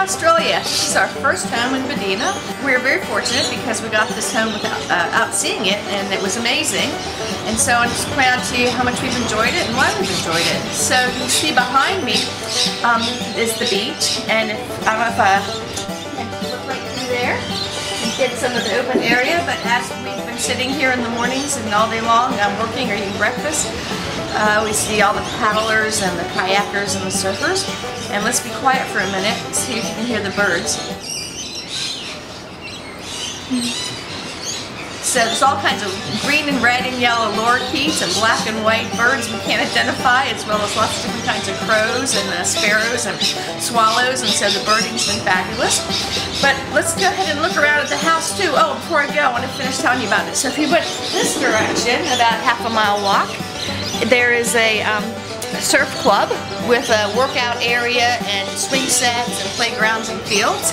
Australia. This is our first home in Medina. We're very fortunate because we got this home without out seeing it, and it was amazing. And so I'm just proud to you how much we've enjoyed it and why we've enjoyed it. So you can see behind me is the beach, and I don't know if I can look right through there and get some of the open area, but as we've been sitting here in the mornings and all day long working or eating breakfast, we see all the paddlers and the kayakers and the surfers. And let's be quiet for a minute and see if you can hear the birds. So there's all kinds of green and red and yellow lorikeets and black and white birds we can't identify, as well as lots of different kinds of crows and sparrows and swallows, and so the birding's been fabulous. But let's go ahead and look around at the house too. Oh, before I go, I want to finish telling you about it. So if you went this direction, about half a mile walk, there is a surf club with a workout area and swing sets and playgrounds and fields.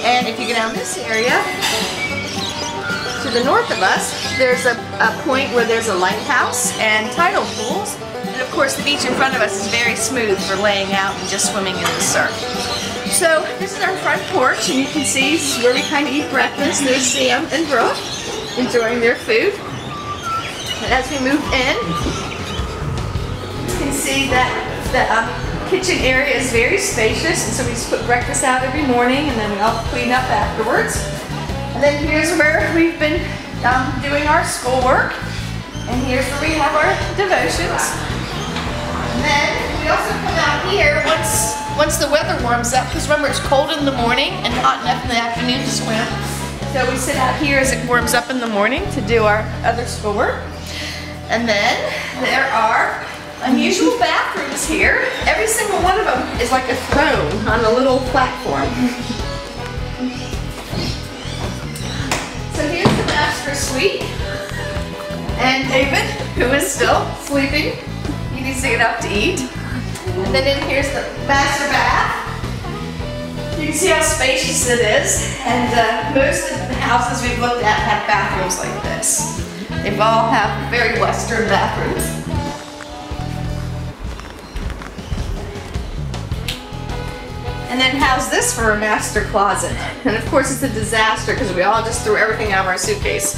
And if you go down this area, to the north of us, there's a point where there's a lighthouse and tidal pools. And of course the beach in front of us is very smooth for laying out and just swimming in the surf. So this is our front porch, and you can see this is where we kind of eat breakfast. There's Sam and Brooke enjoying their food. And as we move in, you can see that the kitchen area is very spacious, and so we just put breakfast out every morning, and then we all clean up afterwards. And then here's where we've been doing our schoolwork, and here's where we have our devotions. And then we also come out here once the weather warms up, because remember it's cold in the morning and hot enough in the afternoon to swim. So we sit out here as it warms up in the morning to do our other schoolwork. And then there are unusual bathrooms here. Every single one of them is like a throne on a little platform. So here's the master suite. And David, who is still sleeping, he needs to get up to eat. And then in here's the master bath. You can see how spacious it is. And most of the houses we've looked at have bathrooms like this. They all have very Western bathrooms. And then how's this for a master closet? And of course it's a disaster because we all just threw everything out of our suitcase.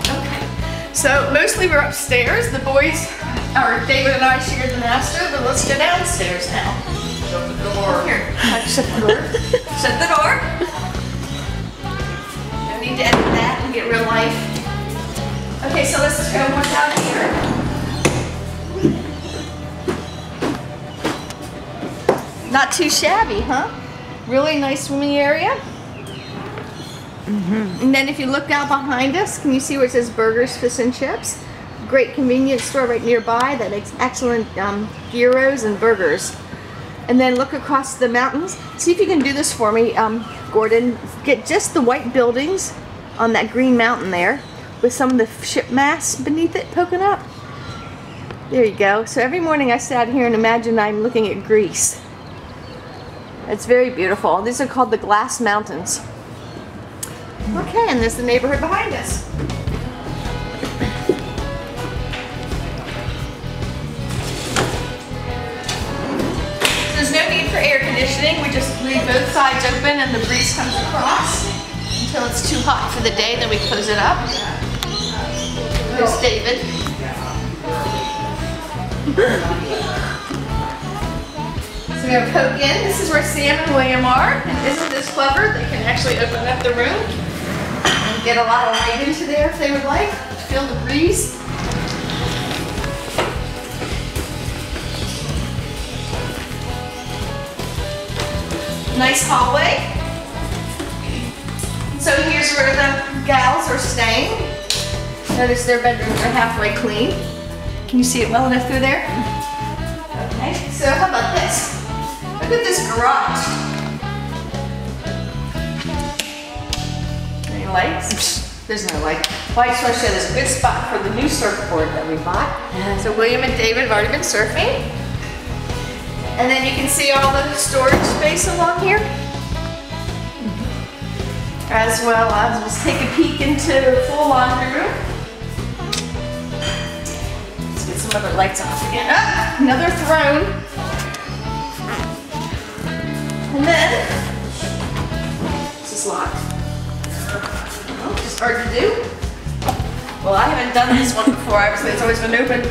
Okay, so mostly we're upstairs. The boys, or David and I, shared the master, but let's go downstairs now. Shut the door. Here, shut the door. Shut the door. No need to edit that and get real life. Okay, so let's go what's out here. Not too shabby, huh? Really nice swimming area. And then if you look out behind us, can you see where it says Burgers, Fish and Chips? Great convenience store right nearby that makes excellent gyros and burgers. And then look across the mountains. See if you can do this for me, Gordon. Get just the white buildings on that green mountain there with some of the ship masts beneath it poking up. There you go. So every morning I sit out here and imagine I'm looking at Greece. It's very beautiful. These are called the Glass Mountains. Okay, and there's the neighborhood behind us. So there's no need for air conditioning. We just leave both sides open and the breeze comes across until it's too hot for the day, then we close it up. There's David. So we have Coke in. This is where Sam and William are. And isn't this clever? They can actually open up the room and get a lot of light into there if they would like. Feel the breeze. Nice hallway. So here's where the gals are staying. Notice their bedrooms are halfway clean. Can you see it well enough through there? Okay, so how about this? Look at this garage. Any lights? There's no light. Well, I just want to show this good spot for the new surfboard that we bought. So William and David have already been surfing. And then you can see all the storage space along here. As well as, let's take a peek into the full laundry room. Let's get some other lights off again. Ah, another throne. And then, this is locked. Oh, just hard to do. Well, I haven't done this one before, obviously it's always been open.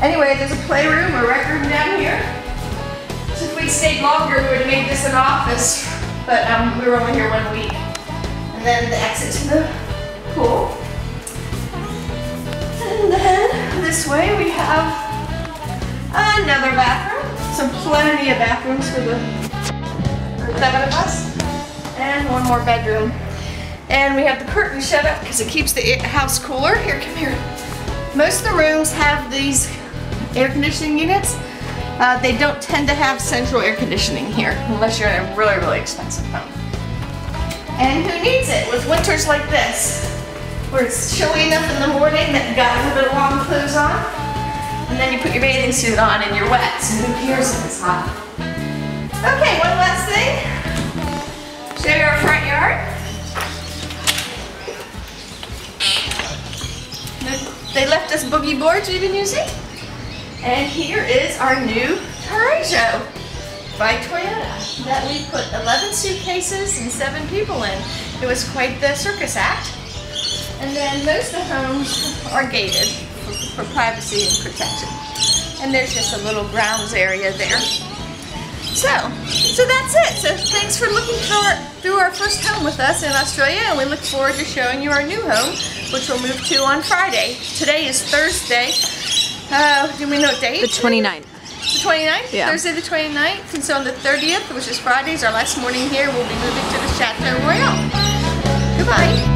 Anyway, there's a playroom, a rec room down here. So if we'd stayed longer, we would have made this an office, but we were only here 1 week. And then the exit to the pool. And then this way we have another bathroom. So plenty of bathrooms for the 7 of us. And one more bedroom. And we have the curtain shut up because it keeps the house cooler. Here, come here. Most of the rooms have these air conditioning units. They don't tend to have central air conditioning here unless you're in a really, really expensive home. And who needs it with winters like this, where it's chilly enough in the morning that you got a little bit of long clothes on, and then you put your bathing suit on and you're wet, so who cares if it's hot? Okay, one last thing. Show you our front yard. They left us boogie boards we've been using. And here is our new Terrazzo by Toyota that we put 11 suitcases and 7 people in. It was quite the circus act. And then most of the homes are gated for privacy and protection. And there's just a little grounds area there. So that's it. So thanks for looking through our first home with us in Australia, and we look forward to showing you our new home, which we'll move to on Friday. Today is Thursday. Do we know what date? The 29th. The 29th? Yeah. Thursday the 29th. And so on the 30th, which is Friday, is our last morning here, we'll be moving to the Chateau Royal. Goodbye.